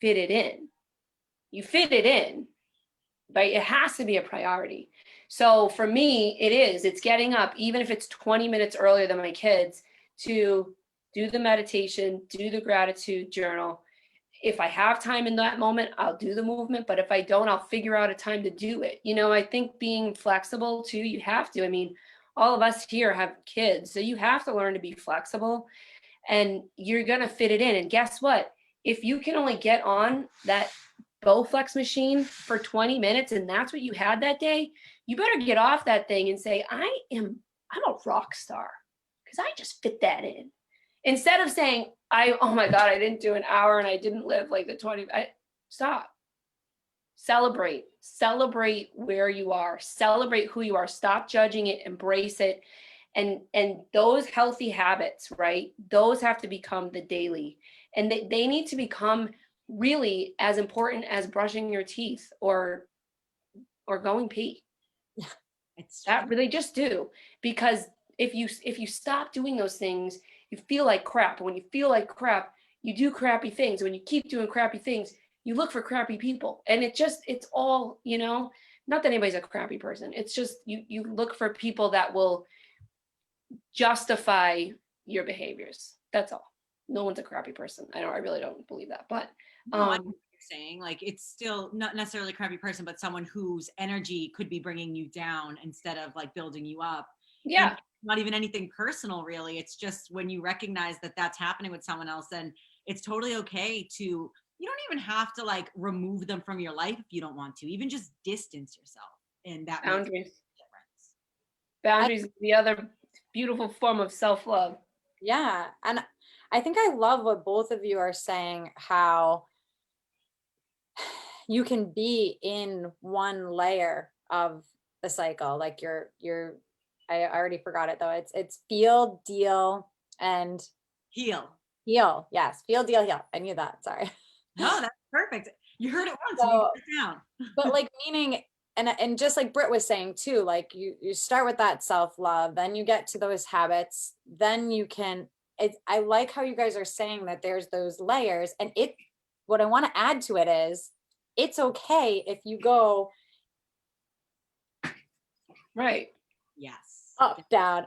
fit it in. You fit it in, but it has to be a priority. So for me, it's getting up, even if it's 20 minutes earlier than my kids, to do the meditation, do the gratitude journal. If I have time in that moment, I'll do the movement. But if I don't, I'll figure out a time to do it. I think being flexible too, you have to. I mean, all of us here have kids, so you have to learn to be flexible, and you're going to fit it in. And guess what? If you can only get on that Bowflex machine for 20 minutes and that's what you had that day, you better get off that thing and say, I'm a rock star because I just fit that in. Instead of saying, oh my God, I didn't do an hour and I didn't live like the 20. Stop. Celebrate where you are, celebrate who you are, stop judging it, embrace it. And those healthy habits, right? Those have to become the daily, and they need to become really as important as brushing your teeth or going pee. It's That really just do, because if you stop doing those things, you feel like crap. When you feel like crap, you do crappy things. When you keep doing crappy things, you look for crappy people. And it's all, not that anybody's a crappy person. It's just you look for people that will justify your behaviors. That's all. No one's a crappy person. I really don't believe that. But no, I know what you're saying. Like, it's still not necessarily a crappy person, but someone whose energy could be bringing you down instead of like building you up. yeah. And not even anything personal, really. It's just when you recognize that that's happening with someone else, then it's totally okay to, you don't even have to like remove them from your life if you don't want to. Even just distance yourself, and that makes a difference. Boundaries is the other beautiful form of self-love. Yeah. And I think I love what both of you are saying, how you can be in one layer of the cycle. Like I already forgot it though. It's feel, deal, and Heal. heal. Yes. Feel, deal, heal. I knew that. Sorry. No, that's perfect. You heard it once, So, and you put it down. but like meaning, and just like Britt was saying too, like you start with that self-love, then you get to those habits, then you can, I like how you guys are saying that there's those layers, and what I want to add to it is, it's okay if you go Right. Yes. Up, down,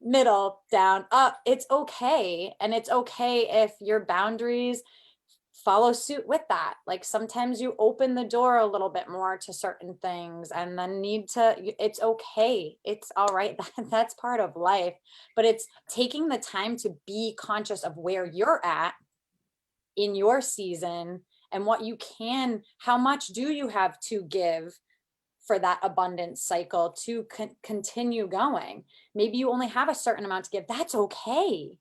middle, down, up. It's okay. And it's okay if your boundaries follow suit with that. Like sometimes you open the door a little bit more to certain things and then it's okay. It's all right. That's part of life. But it's taking the time to be conscious of where you're at in your season and how much do you have to give for that abundance cycle to continue going. Maybe you only have a certain amount to give. That's okay.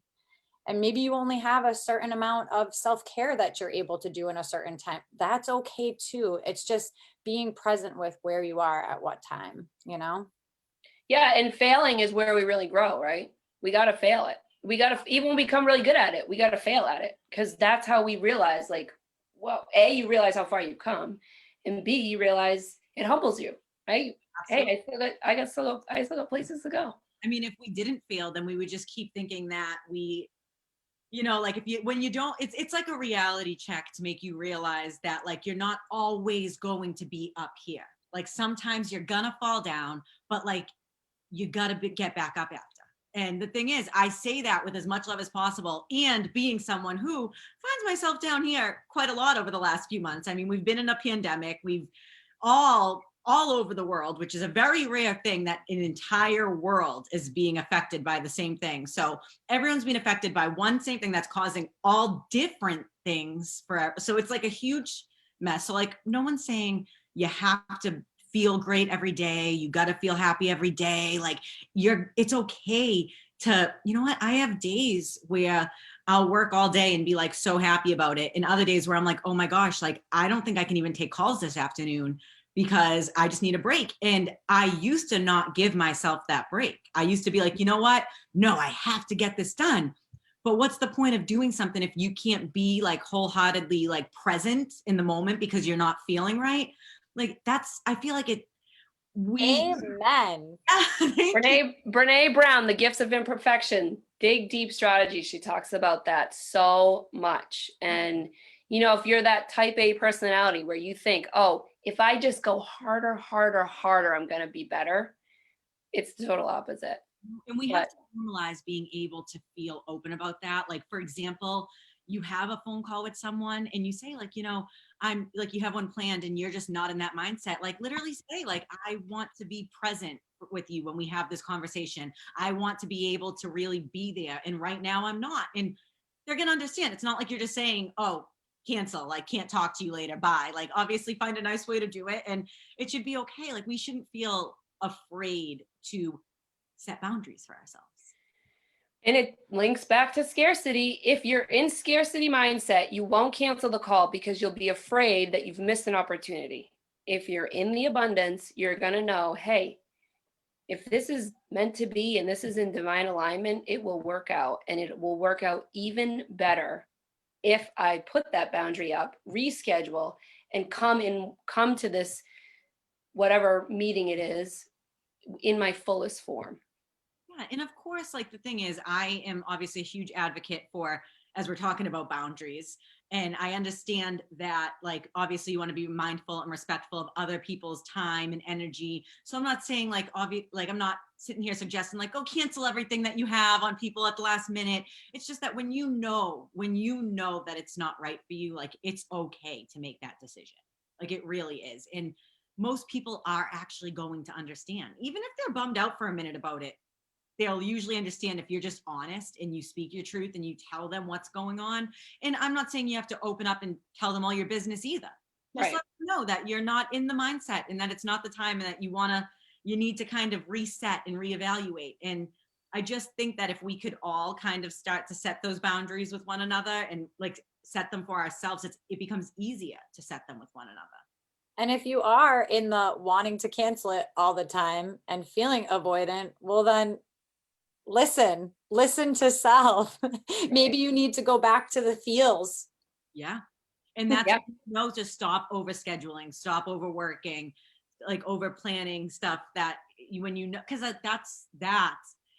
And maybe you only have a certain amount of self-care that you're able to do in a certain time. That's okay too. It's just being present with where you are at what time, you know? Yeah. And failing is where we really grow, right? We got to fail it. We got to, even when we become really good at it, we got to fail at it, because that's how we realize, like, well, A, you realize how far you've come, and B, you realize it humbles you, right? Absolutely. Hey, I still got places to go. I mean, if we didn't fail, then we would just keep thinking that like when you don't, it's like a reality check to make you realize that like you're not always going to be up here. Like sometimes you're gonna fall down, but like you gotta get back up after. And the thing is, I say that with as much love as possible, and being someone who finds myself down here quite a lot over the last few months. I mean, we've been in a pandemic. We've all over the world, which is a very rare thing that an entire world is being affected by the same thing. So everyone's being affected by one same thing that's causing all different things so it's like a huge mess. So like no one's saying you have to feel great every day. You got to feel happy every day. Like it's okay to, you know what? I have days where I'll work all day and be like so happy about it. And other days where I'm like, oh my gosh, like I don't think I can even take calls this afternoon because I just need a break. And I used to not give myself that break. I used to be like, you know what? No, I have to get this done. But what's the point of doing something if you can't be like wholeheartedly like present in the moment because you're not feeling right? Like I feel like Amen. Brene Brown, The Gifts of Imperfection, Dig Deep Strategy. She talks about that so much. And, if you're that type A personality where you think, oh, if I just go harder, I'm going to be better. It's the total opposite. And we have to normalize being able to feel open about that. Like, for example, you have a phone call with someone and you say like, I'm like, you have one planned and you're just not in that mindset. Like literally say like, I want to be present with you when we have this conversation. I want to be able to really be there. And right now I'm not. And they're going to understand. It's not like you're just saying, oh, cancel, like can't talk to you later. Bye. Like obviously find a nice way to do it. And it should be okay. Like we shouldn't feel afraid to set boundaries for ourselves. And it links back to scarcity. If you're in scarcity mindset, you won't cancel the call because you'll be afraid that you've missed an opportunity. If you're in the abundance, you're going to know, hey, if this is meant to be and this is in divine alignment, it will work out, and it will work out even better if I put that boundary up, reschedule, and come to this whatever meeting it is in my fullest form. Yeah. And of course, like the thing is, I am obviously a huge advocate for, as we're talking about boundaries. And I understand that, like, obviously you want to be mindful and respectful of other people's time and energy. So I'm not saying like, I'm not sitting here suggesting like, go cancel everything that you have on people at the last minute. It's just that when you know that it's not right for you, like it's okay to make that decision. Like it really is. And most people are actually going to understand, even if they're bummed out for a minute about it. They'll usually understand if you're just honest and you speak your truth and you tell them what's going on. And I'm not saying you have to open up and tell them all your business either. Just let them know that you're not in the mindset and that it's not the time and that you need to kind of reset and reevaluate. And I just think that if we could all kind of start to set those boundaries with one another and like set them for ourselves, it becomes easier to set them with one another. And if you are in the wanting to cancel it all the time and feeling avoidant, well then listen to self. Maybe you need to go back to the feels. Yeah. And that's just stop over scheduling, stop overworking, like over planning stuff that because that's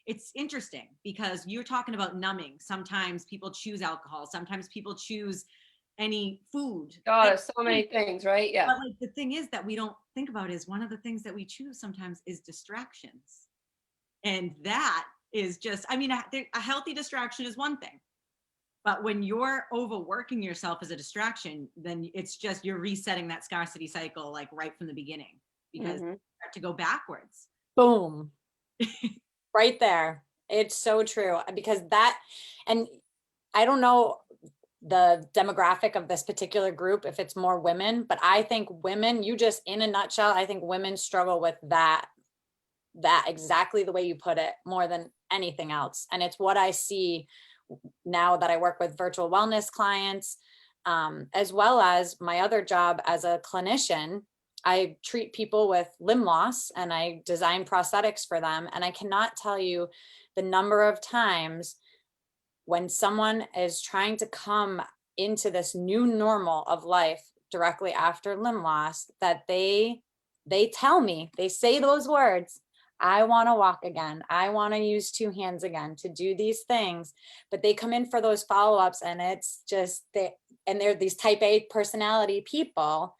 it's interesting because you're talking about numbing. Sometimes people choose alcohol. Sometimes people choose any food. God, there's so many things, right? Yeah. But like the thing is that we don't think about is one of the things that we choose sometimes is distractions. And that is just, I mean, a healthy distraction is one thing. But when you're overworking yourself as a distraction, then it's just you're resetting that scarcity cycle like right from the beginning because you start to go backwards. Boom. Right there. It's so true because that, and I don't know the demographic of this particular group, if it's more women, but I think women, you just in a nutshell, I think women struggle with that exactly the way you put it more than anything else. And it's what I see now that I work with virtual wellness clients, as well as my other job as a clinician. I treat people with limb loss and I design prosthetics for them. And I cannot tell you the number of times when someone is trying to come into this new normal of life directly after limb loss that they tell me, they say those words, I want to walk again. I want to use two hands again to do these things. But they come in for those follow-ups and it's just they're these type A personality people,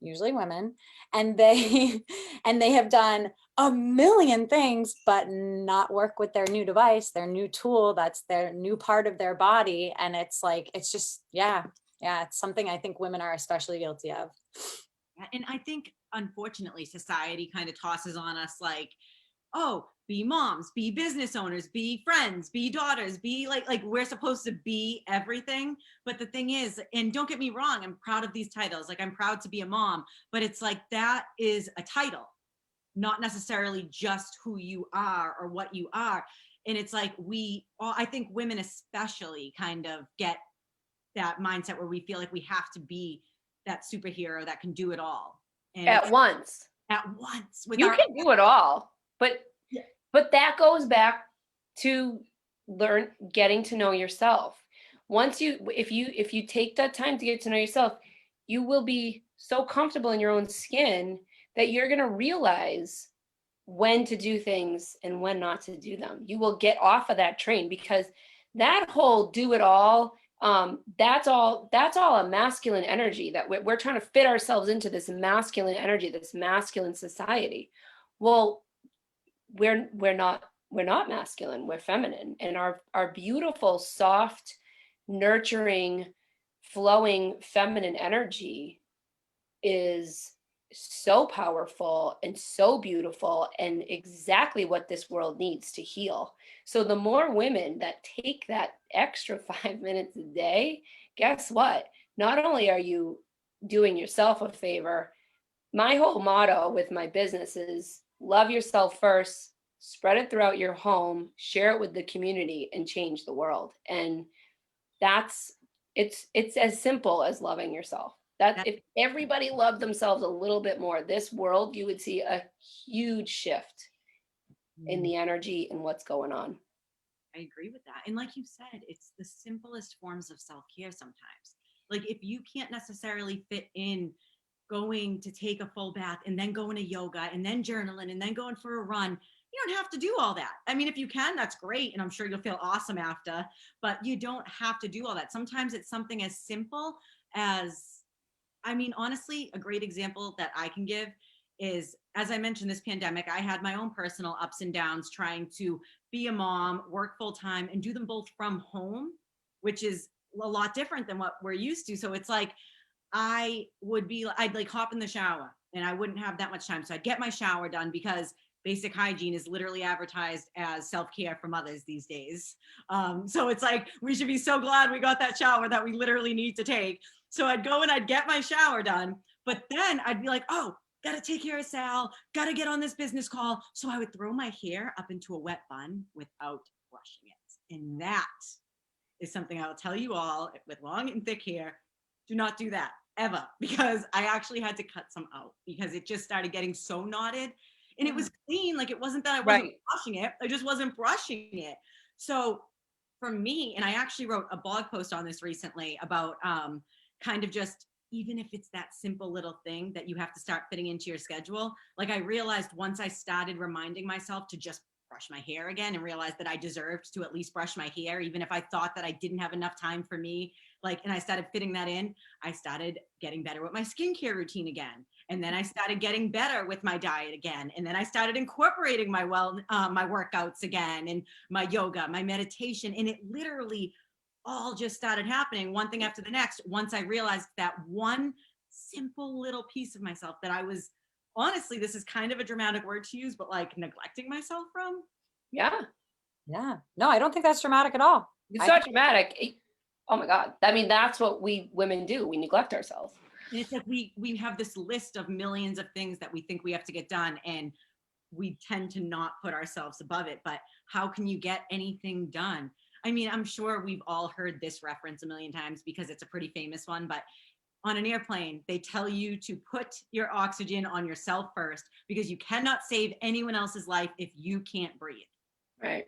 usually women, and they and they have done a million things but not work with their new device, their new tool, that's their new part of their body. And it's like, it's just, yeah, it's something I think women are especially guilty of. And I think unfortunately society kind of tosses on us like, oh, be moms, be business owners, be friends, be daughters, be like we're supposed to be everything. But the thing is, and don't get me wrong, I'm proud of these titles. Like I'm proud to be a mom, but it's like that is a title, not necessarily just who you are or what you are. And it's like I think women especially kind of get that mindset where we feel like we have to be that superhero that can do it all. And At once. at once with You can do it all, but Yeah. but that goes back to getting to know yourself. Once if you take that time to get to know yourself, you will be so comfortable in your own skin that you're going to realize when to do things and when not to do them. You will get off of that train because that whole do it all, that's all a masculine energy that we're trying to fit ourselves into this masculine energy, this masculine society. Well, we're not masculine, we're feminine, and our beautiful, soft, nurturing, flowing feminine energy is so powerful and so beautiful and exactly what this world needs to heal. So the more women that take that extra 5 minutes a day, guess what? Not only are you doing yourself a favor, my whole motto with my business is love yourself first, spread it throughout your home, share it with the community, and change the world. And it's as simple as loving yourself. That if everybody loved themselves a little bit more, this world, you would see a huge shift in the energy and what's going on. I agree with that. And like you said, it's the simplest forms of self-care sometimes. Like if you can't necessarily fit in going to take a full bath and then going to yoga and then journaling and then going for a run, you don't have to do all that. I mean, if you can, that's great. And I'm sure you'll feel awesome after, but you don't have to do all that. Sometimes it's something as simple as, I mean, honestly, a great example that I can give is, as I mentioned, this pandemic, I had my own personal ups and downs trying to be a mom, work full time, and do them both from home, which is a lot different than what we're used to. So it's like, I'd like hop in the shower and I wouldn't have that much time. So I'd get my shower done because basic hygiene is literally advertised as self-care for mothers these days. So it's like, we should be so glad we got that shower that we literally need to take. So I'd go and I'd get my shower done, but then I'd be like, oh, gotta take care of Sal, gotta get on this business call. So I would throw my hair up into a wet bun without brushing it. And that is something I will tell you all with long and thick hair, do not do that ever, because I actually had to cut some out because it just started getting so knotted and it was clean. Like it wasn't that I wasn't brushing it. I just wasn't brushing it. So for me, and I actually wrote a blog post on this recently about kind of just, even if it's that simple little thing that you have to start fitting into your schedule. Like I realized once I started reminding myself to just brush my hair again and realized that I deserved to at least brush my hair, even if I thought that I didn't have enough time for me. Like, and I started fitting that in. I started getting better with my skincare routine again. And then I started getting better with my diet again. And then I started incorporating my my workouts again, and my yoga, my meditation. And it literally all just started happening one thing after the next. Once I realized that one simple little piece of myself that I was, honestly, this is kind of a dramatic word to use, but like neglecting myself from. Yeah. Yeah. No, I don't think that's dramatic at all. It's not dramatic. Oh my God. I mean, that's what we women do. We neglect ourselves. And it's like we have this list of millions of things that we think we have to get done, and we tend to not put ourselves above it. But how can you get anything done? I mean, I'm sure we've all heard this reference a million times because it's a pretty famous one, but on an airplane, they tell you to put your oxygen on yourself first, because you cannot save anyone else's life if you can't breathe. Right.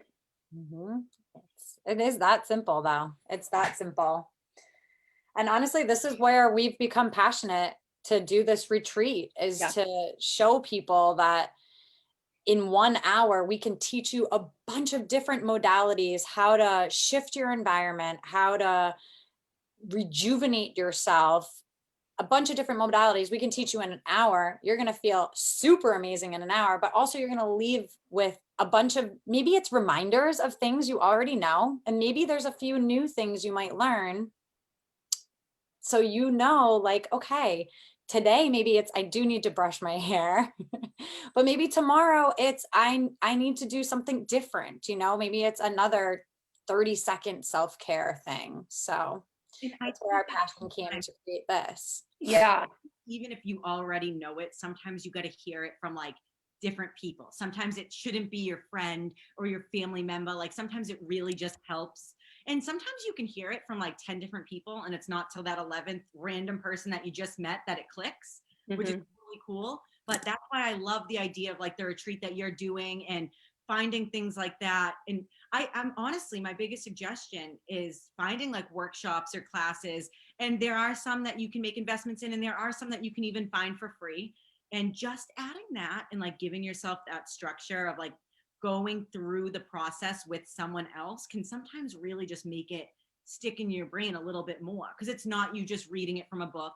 Mm-hmm. It is that simple, though. It's that simple. And honestly, this is where we've become passionate to do this retreat, is to show people that in 1 hour, we can teach you a bunch of different modalities, how to shift your environment, how to rejuvenate yourself, a bunch of different modalities we can teach you in an hour. You're going to feel super amazing in an hour, but also you're going to leave with a bunch of, maybe it's reminders of things you already know. And maybe there's a few new things you might learn. So, you know, like, okay, today, maybe it's, I do need to brush my hair, but maybe tomorrow it's, I need to do something different. You know, maybe it's another 30-second self-care thing. So that's where our passion came to create this. Yeah. Even if you already know it, sometimes you got to hear it from like different people. Sometimes it shouldn't be your friend or your family member. Like sometimes it really just helps. And sometimes you can hear it from like 10 different people, and it's not till that 11th random person that you just met that it clicks, which is really cool. But that's why I love the idea of like the retreat that you're doing and finding things like that. And I'm honestly, my biggest suggestion is finding like workshops or classes. And there are some that you can make investments in, and there are some that you can even find for free. And just adding that and like giving yourself that structure of like going through the process with someone else can sometimes really just make it stick in your brain a little bit more, because it's not you just reading it from a book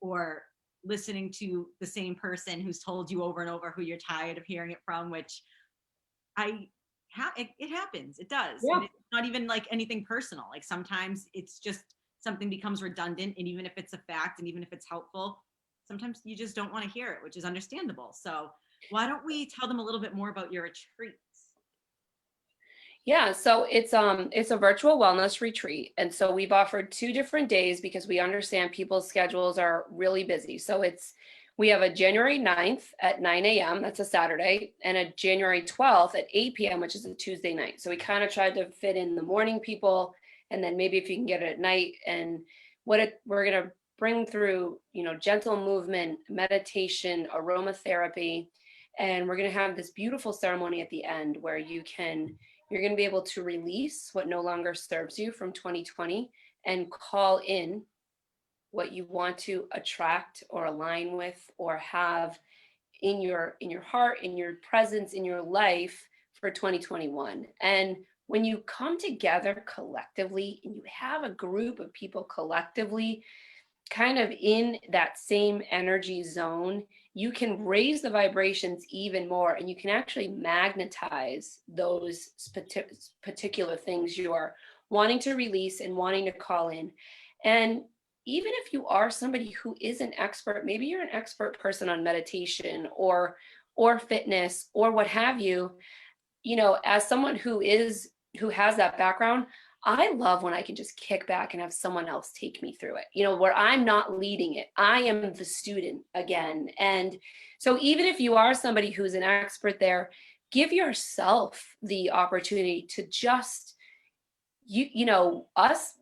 or listening to the same person who's told you over and over who you're tired of hearing it from, which it happens. It does. Yeah. And it's not even like anything personal. Like sometimes it's just something becomes redundant, and even if it's a fact and even if it's helpful, sometimes you just don't want to hear it, which is understandable. So why don't we tell them a little bit more about your retreats? Yeah, so it's a virtual wellness retreat. And so we've offered 2 different days because we understand people's schedules are really busy. So we have a January 9th at 9 a.m., that's a Saturday, and a January 12th at 8 p.m., which is a Tuesday night. So we kind of tried to fit in the morning people, and then maybe if you can get it at night. And we're going to bring through, gentle movement, meditation, aromatherapy, and we're going to have this beautiful ceremony at the end where you're going to be able to release what no longer serves you from 2020 and call in what you want to attract or align with or have in your heart, in your presence, in your life for 2021. And when you come together collectively and you have a group of people collectively kind of in that same energy zone, you can raise the vibrations even more, and you can actually magnetize those particular things you are wanting to release and wanting to call in. And even if you are somebody who is an expert, maybe you're an expert person on meditation or fitness or what have you, as someone who has that background, I love when I can just kick back and have someone else take me through it, where I'm not leading it. I am the student again. And so even if you are somebody who's an expert there, give yourself the opportunity to just, us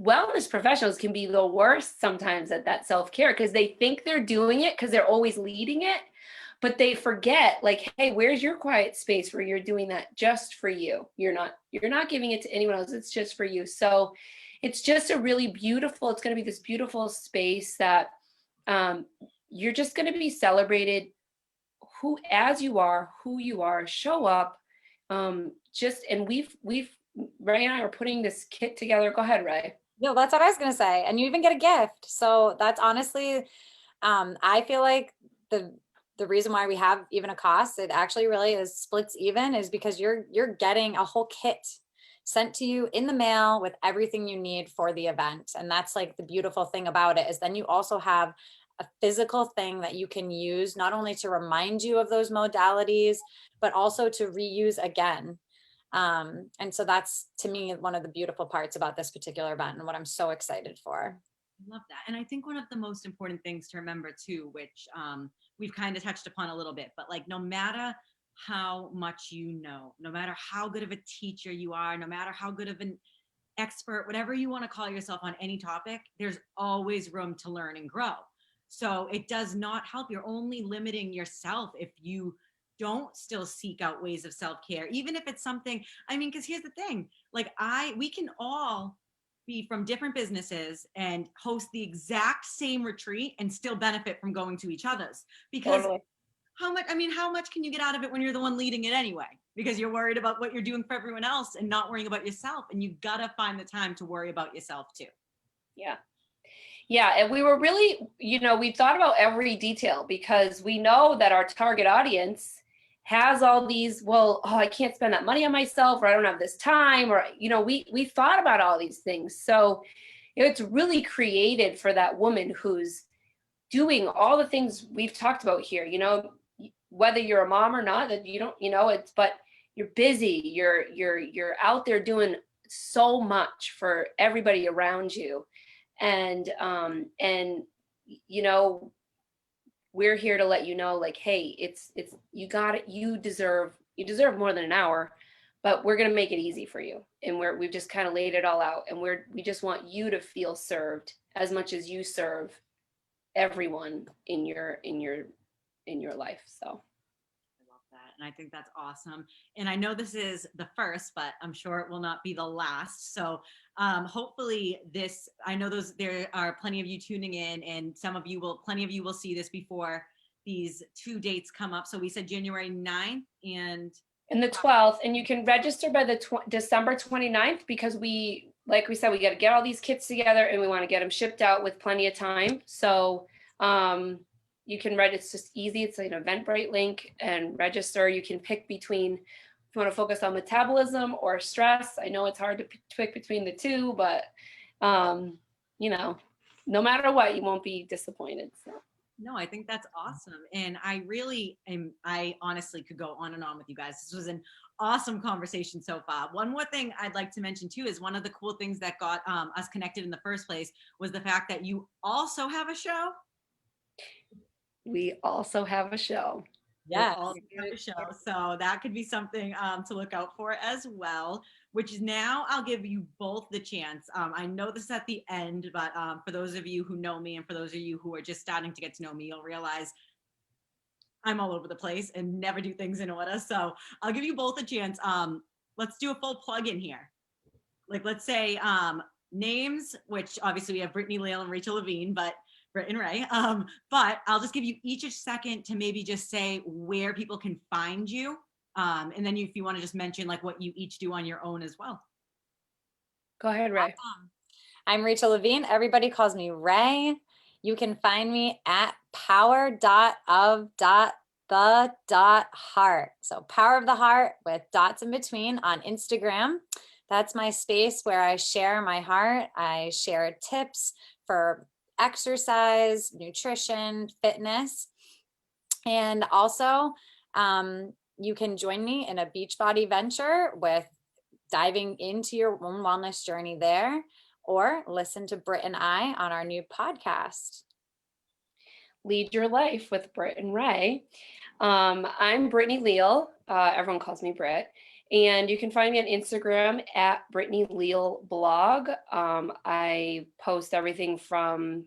wellness professionals can be the worst sometimes at that self-care because they think they're doing it because they're always leading it. But they forget, like, hey, where's your quiet space where you're doing that just for you? You're not giving it to anyone else. It's just for you. So it's just a really beautiful, it's going to be this beautiful space that you're just going to be celebrated as you are, who you are, show up, And we've Ray and I are putting this kit together. Go ahead, Ray. No, that's what I was gonna say. And you even get a gift. So that's honestly, I feel like the reason why we have even a cost, it actually really is splits even, is because you're getting a whole kit sent to you in the mail with everything you need for the event. And that's like the beautiful thing about it, is then you also have a physical thing that you can use not only to remind you of those modalities, but also to reuse again. And so that's, to me, one of the beautiful parts about this particular event and what I'm so excited for. I love that. And I think one of the most important things to remember too, which we've kind of touched upon a little bit, but like no matter how much you know, no matter how good of a teacher you are, no matter how good of an expert, whatever you want to call yourself on any topic, there's always room to learn and grow. So it does not help. You're only limiting yourself if you don't still seek out ways of self-care, even if it's something, I mean, because here's the thing, like we can all be from different businesses and host the exact same retreat and still benefit from going to each other's, because Totally. how much can you get out of it when you're the one leading it anyway? Because you're worried about what you're doing for everyone else and not worrying about yourself. And you've got to find the time to worry about yourself too. Yeah. Yeah. And we were really, we thought about every detail, because we know that our target audience has all these, I can't spend that money on myself, or I don't have this time, or, we thought about all these things. So it's really created for that woman who's doing all the things we've talked about here, whether you're a mom or not, that you don't, but you're busy, you're out there doing so much for everybody around you. And we're here to let you know, like, hey, it's you got it, you deserve more than an hour, but we're going to make it easy for you. And we've just kind of laid it all out, and we just want you to feel served as much as you serve everyone in your life. So I love that. And I think that's awesome. And I know this is the first, but I'm sure it will not be the last. So hopefully I know there are plenty of you tuning in, and plenty of you will see this before these two dates come up. So we said January 9th and the 12th, and you can register by the December 29th, because like we said, we got to get all these kits together, and we want to get them shipped out with plenty of time. So you can it's just easy. It's like an Eventbrite link, and register. You can pick between, if you want to focus on metabolism or stress. I know it's hard to pick between the two, but no matter what, you won't be disappointed. So. No, I think that's awesome. And I honestly could go on and on with you guys. This was an awesome conversation so far. One more thing I'd like to mention too is one of the cool things that got us connected in the first place was the fact that you also have a show. We also have a show. Yeah. So that could be something to look out for as well, which is now I'll give you both the chance. I know this is at the end, but for those of you who know me and for those of you who are just starting to get to know me, you'll realize I'm all over the place and never do things in order. So I'll give you both a chance. Let's do a full plug in here. Like, let's say names, which obviously we have Brittany, Leal, and Rachael Levine, but Britt and Ray. But I'll just give you each a second to maybe just say where people can find you. And then if you want to just mention like what you each do on your own as well. Go ahead, Ray. I'm Rachael Levine. Everybody calls me Ray. You can find me at power.of.the.heart. So power of the heart with dots in between on Instagram. That's my space where I share my heart. I share tips for exercise, nutrition, fitness. And also, you can join me in a Beachbody venture with diving into your own wellness journey there, or listen to Britt and I on our new podcast, Lead Your Life with Britt and Ray. I'm Brittany Leal. Everyone calls me Britt. And you can find me on Instagram at Brittany Leal blog. I post everything from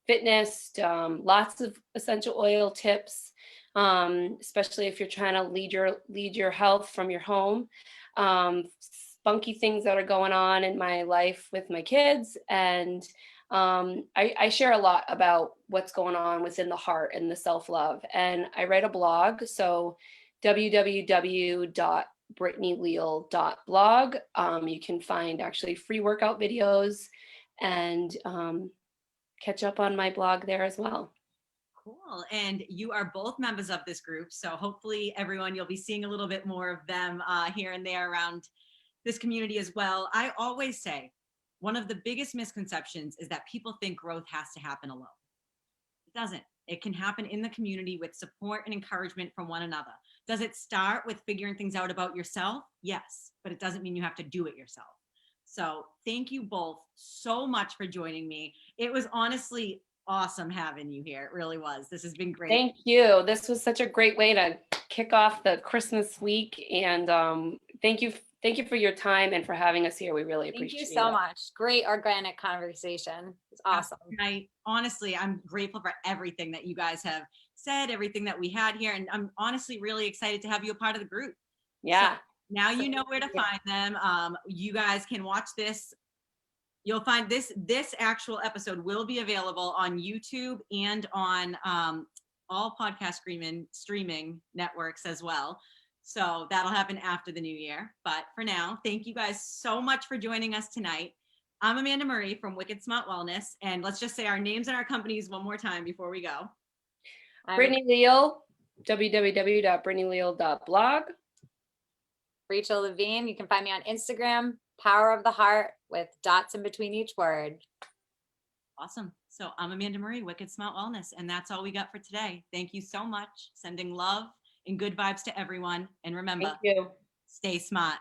fitness, lots of essential oil tips, especially if you're trying to lead your health from your home. Spunky things that are going on in my life with my kids. And I share a lot about what's going on within the heart and the self-love. And I write a blog. So www.brittanyleal.com. brittanyleal.blog. You can find actually free workout videos and catch up on my blog there as well. Cool. And you are both members of this group. So hopefully everyone, you'll be seeing a little bit more of them here and there around this community as well. I always say one of the biggest misconceptions is that people think growth has to happen alone. It doesn't. It can happen in the community with support and encouragement from one another. Does it start with figuring things out about yourself? Yes, but it doesn't mean you have to do it yourself. So thank you both so much for joining me. It was honestly awesome having you here. It really was. This has been great. Thank you. This was such a great way to kick off the Christmas week. And thank you for your time and for having us here. We really appreciate it. Thank you so much. Great organic conversation. It's awesome. Honestly, I'm grateful for everything that you guys have said, everything that we had here. And I'm honestly really excited to have you a part of the group. Yeah. So now you know where to find them. You guys can watch this. You'll find this actual episode will be available on YouTube and on all podcast streaming networks as well. So that'll happen after the new year. But for now, thank you guys so much for joining us tonight. I'm Amanda Marie from Wicked Smart Wellness. And let's just say our names and our companies one more time before we go. Brittany Leal, www.brittanyleal.blog. Rachael Levine. You can find me on Instagram, Power of the Heart with dots in between each word. Awesome. So I'm Amanda Marie, Wicked Smart Wellness. And that's all we got for today. Thank you so much. Sending love and good vibes to everyone. And remember, Thank you. Stay smart.